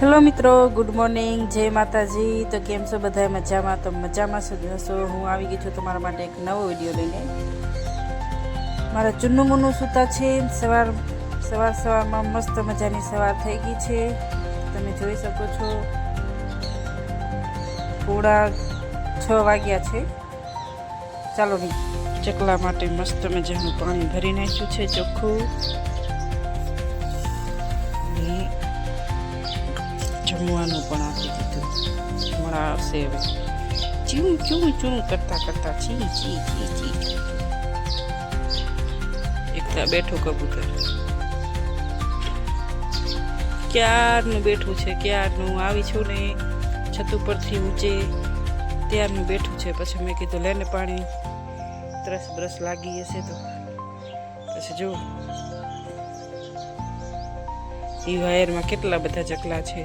Hello મિત્રો, good morning, જય માતાજી। તો કેમ છો બધા? મજામાં? તો મજામાં હશો। હું આવી ગઈ છું તમારા માટે એક નવો વિડીયો લઈને। મારા ચુન્નુ મુન્નુ સૂતા છે। સવારમાં મસ્ત મજાની સવાર થઈ ગઈ છે, તમે જોઈ શકો છો। 6:30 વાગ્યા છે। ચાલો ચકલા માટે મસ્ત મજાનું પાણી ભરી નાખ્યું છે, ચોખ્ખું। જમવાનું પણ આપી દીધું, હમણાં આવશે હવે। ચૂં ચૂં ચૂં કરતા ચી ચી ચી ચી એકલા બેઠું કબૂતર ક્યારનું બેઠું છે, ક્યારનું આવી છું ને છત ઉપરથી ઊંચે ત્યારનું બેઠું છે। પછી મેં કીધું લેને પાણી, તરસ બ્રસ લાગી હશે તો પછી જો એ વાયરમાં કેટલા બધા ચકલા છે,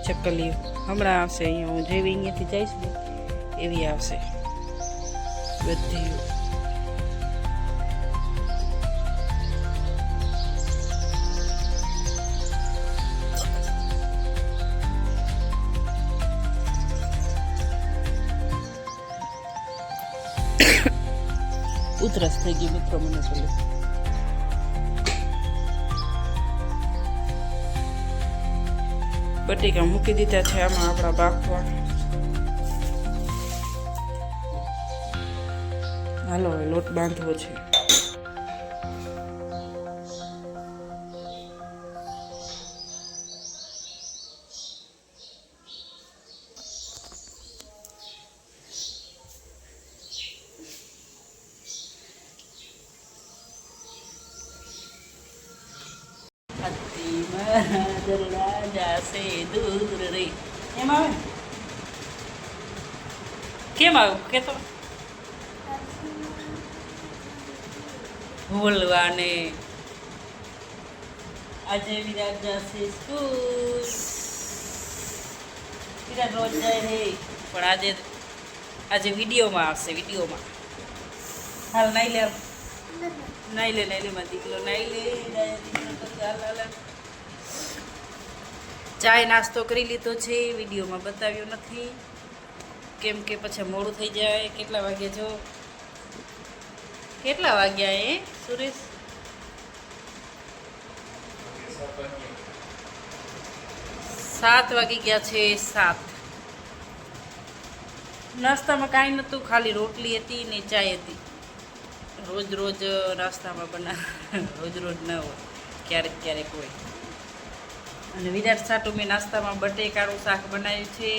ચકલીઓ હમણાં આવશે। અહીંયા હું જેવી અહીંયાથી જઈશ ને એવી આવશે બધી। ઉધરસ થઈ ગઈ મિત્રો મને પેલું। બટેકા મૂકી દીધા છે આમાં આપણા બાફવા। હાલો હવે લોટ બાંધવો છે। જાશે દૂર રે એમ આવે ને? કેમ આવ્યું કે તો બોલવાને આજે વિરાટ જશે સ્કૂલ। વિરાટ રોજ જાય હે પણ આજે વિડીયોમાં આવશે, વિડીયોમાં। હાલ નાઈ લે, નાઈ લે મારો દીકરો, નાઈ લે દીકરો। ચાય નાસ્તો કરી લીધો છે, વિડીયોમાં બતાવ્યો નથી કેમ કે પછી મોડું થઈ જાય। કેટલા વાગ્યા જો, કેટલા વાગ્યા એ સુરેશ? 7 વાગી ગયા છે। 7 નાસ્તામાં કાંઈ નહોતું, ખાલી રોટલી હતી ને ચાય હતી। રોજ નાસ્તામાં રોજ ન હોય, ક્યારેક ક્યારેક હોય। અને વિરાટ સાટું મેં નાસ્તામાં બટેકાનું શાક બનાવ્યું છે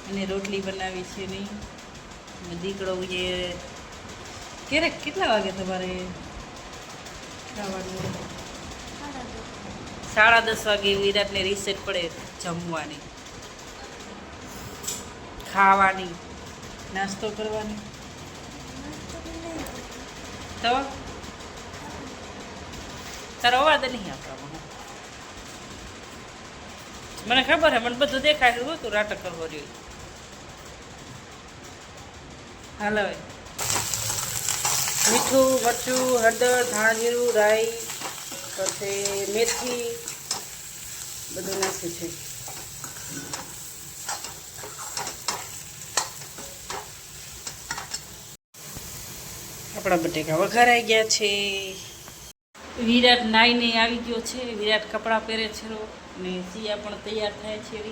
અને રોટલી બનાવી છે નહીં। દીકરો એ ક્યારેક કેટલા વાગે તમારે ખાવાનું? 10:30 વાગે વિરાટને રીસેટ પડે જમવાની, ખાવાની, નાસ્તો કરવાની। તો તારો અવાજ નહીં આવતો, મને ખબર હે, મને બધું દેખાય છે। તું નાટક કરવો રહ્યો। હાલો મીઠું, મરચું, હળદર, ધાણા જીરું, રાઈ, પછી મેથી બધું નાખ્યું છે। આપણા બટેકા વઘારાઈ ગયા છે। વિરાટ નાઈને આવી ગયો છે, વિરાટ કપડાં પહેરે છે ને સિયા પણ તૈયાર થાય છે ને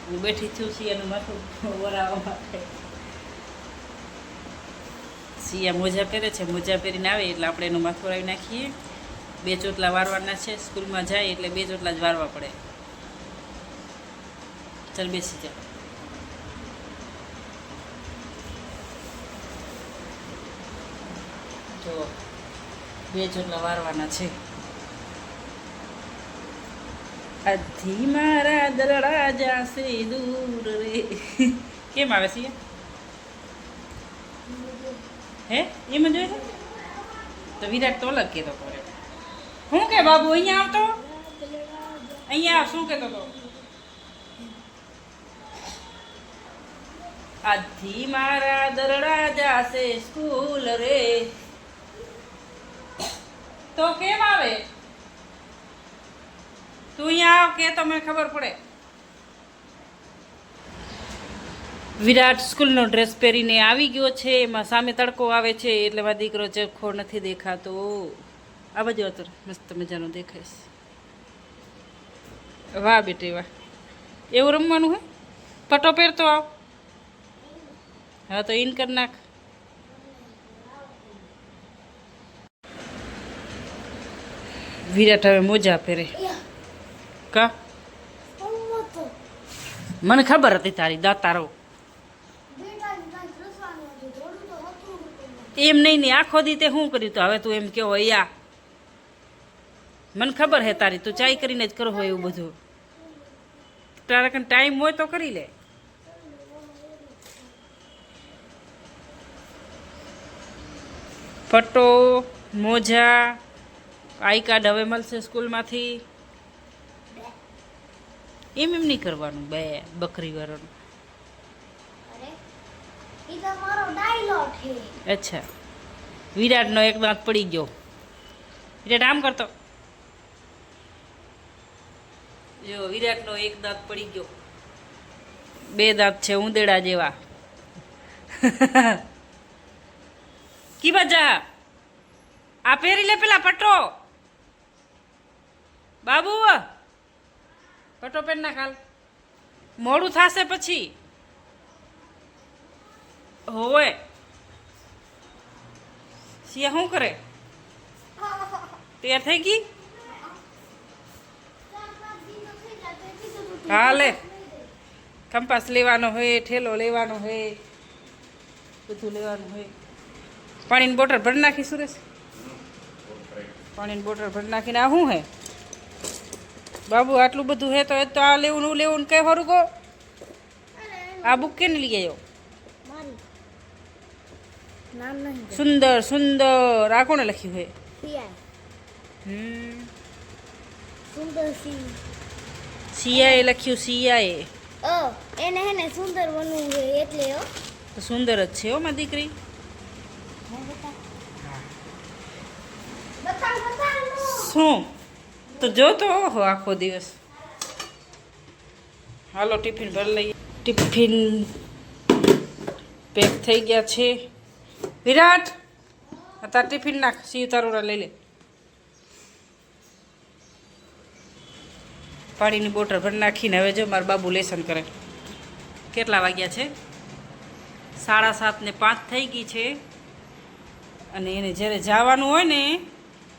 હું બેઠી છું સિયાનું માથું વરાવવા માટે। સિયા મોજા પહેરે છે, મોજા પહેરીને આવે એટલે આપણે એનું માથું વરાવી નાખીએ। 2 ચોટલા વારવાના છે, સ્કૂલમાં જાય એટલે 2 ચોટલા જ વારવા પડે। ચાલ બેસી જા। તો 2 ચોટલા વારવાના છે। અધી મારા દરડા જાશે દૂર રે કેમ આવે છે હે? એમ જ હોય તો વિરાટ તો અલગ કહેતો કરે। શું કે બાબુ અહીંયા આવતો, અહીંયા શું કહેતો હતો? આધી મારા દરડા જાશે સ્કૂલ રે, તો કેમ આવે? તું અહીંયા આવ કે તો મને ખબર પડે. વિરાટ સ્કૂલનો ડ્રેસ પહેરીને આવી ગયો છે. એમાં સામે તડકો આવે છે એટલે મારો દીકરો ચરખો નથી દેખાતો. આ બાજુ હતો મસ્ત મજાનો દેખાઈશ. વાહ બેટી વાહ. એવું રમવાનું હે? પટો પહેરતો આવ. હા તો ઇન કર નાખ. વિરાટ હવે મોજા પહેરે. કા મને ખબર હતી તારી દાતારો. એમ નહીં નહીં આખો દી તે શું કર્યું તો હવે તું એમ કેવો યા. મને ખબર હે તારી તું ચાય કરીને જ કરો હોય એવું બધું. તારા કન ટાઈમ હોય તો કરી લે. પટ્ટો મોજા આઈ કાર્ડ હવે મળશે સ્કૂલમાંથી. એમ નહીં કરવાનું બે બકરી વાળાનું. અચ્છા વિરાટનો એક દાંત પડી ગયો. વિરાટ આમ કરતો જો વિરાટનો એક દાંત પડી ગયો. બે દાંત છે ઉંદેડા જેવા. કી બજા આ પહેરી લે પેલા પટ્ટો. બાબુ પટ્ટો પહેર ના ખાલ મોડું થશે પછી. હોવે સિયા શું કરે? તૈયાર થઈ ગઈ? હા લે કંપાસ લેવાનો હોય, ઠેલો લેવાનો હોય, બધું લેવાનું હોય. પાણીની બોટલ ભરી નાખી સુરેશ? પાણીની બોટલ ભરી નાખીને આ શું હે બાબુ? આટલું બધું હે તો એ તો આ લેવું નું લેવું કઈ ખરું કહો. આ બુક કેને લઈ આવ્યો? સુંદર સુંદર. આ કોણે લખ્યું હે? સિયાએ લખ્યું. સિયાએ એને હે ને સુંદર બનવું છે એટલે તો સુંદર જ છે હો મારી દીકરી. શું તો જોતો ઓહો આખો દિવસ. હાલો ટિફિન ભરી લઈએ. ટિફિન પેક થઈ ગયા છે. વિરાટ તાર ટિફિન નાખ. સીવ તારું લઈ લે. પાણીની બોટલ ભરી નાખીને હવે જો મારા બાબુ લેસન કરે. કેટલા વાગ્યા છે? 7:30 થઈ ગઈ છે. અને એને જ્યારે જવાનું હોય ને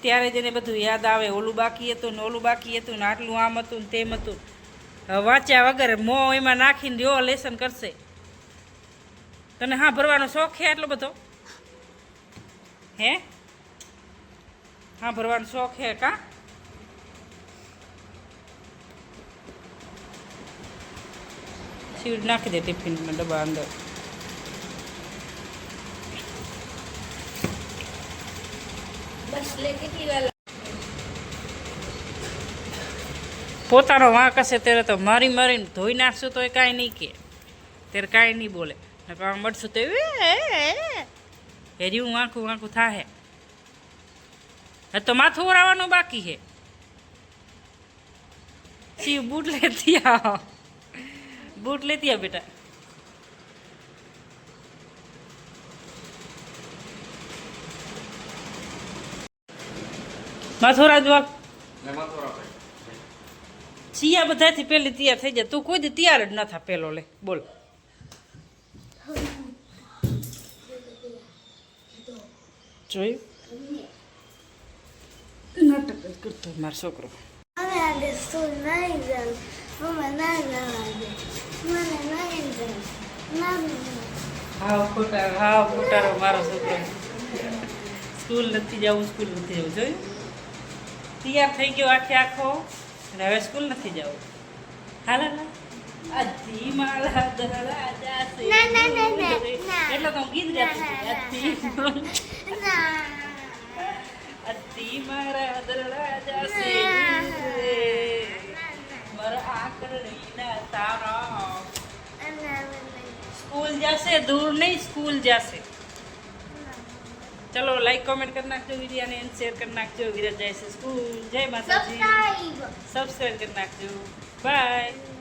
ત્યારે જ એને બધું યાદ આવે. ઓલું બાકી હતું ને ઓલું બાકી હતું ને આટલું આમ હતું ને તેમ હતું. હવે વાંચ્યા વગર મોં એમાં નાખીને રહ્યો લેસન કરશે. તને હા ભરવાનો શોખ છે એટલો બધો? હે હા ભરવાનો શોખ છે કા? સીડ નાખી દે ટિફિનના ડબ્બા અંદર. પોતાનો વાંક હશે ત્યારે તો મારી મારીને ધોઈ નાખશું તો એ કાંઈ નહીં કે. ત્યારે કાંઈ નહીં બોલે. મળશું તો હેર્યું વાંકું વાંકું થાય. હવે તો માથું ઓરાવાનું બાકી છે. શિવ બૂટ લેતી આવો. બૂટ લેતી આ બેટા. માથોરા જ વાગ. સિયા બધાથી પહેલી તૈયાર થઈ જાય. તું કોઈ દી તૈયાર જ ન થા. પેલો લે બોલ. જોયું નાટક જ કરતો મારો છોકરો. હા ખોટારો મારો છોકરો. સ્કૂલ નથી જવું, સ્કૂલ નથી જવું. જોયું તૈયાર થઈ ગયો આખે આખો. અને હવે સ્કૂલ નથી જવું. હાલ અધી માળા દરડા જાશે એટલે તો ગીત ગાતી અધી માળા દરડા જાશે મારા આકરણીના તારા. સ્કૂલ જશે, દૂર નહીં સ્કૂલ જશે. ચલો લાઈક કોમેન્ટ કરી નાખજો વિડીયોને એન્ડ શેર કરી નાખજો. વિરાજ જાય છે સ્કૂલ. જય માતાજી. સબસ્ક્રાઇબ સબસ્ક્રાઈબ કરી નાખજો. બાય.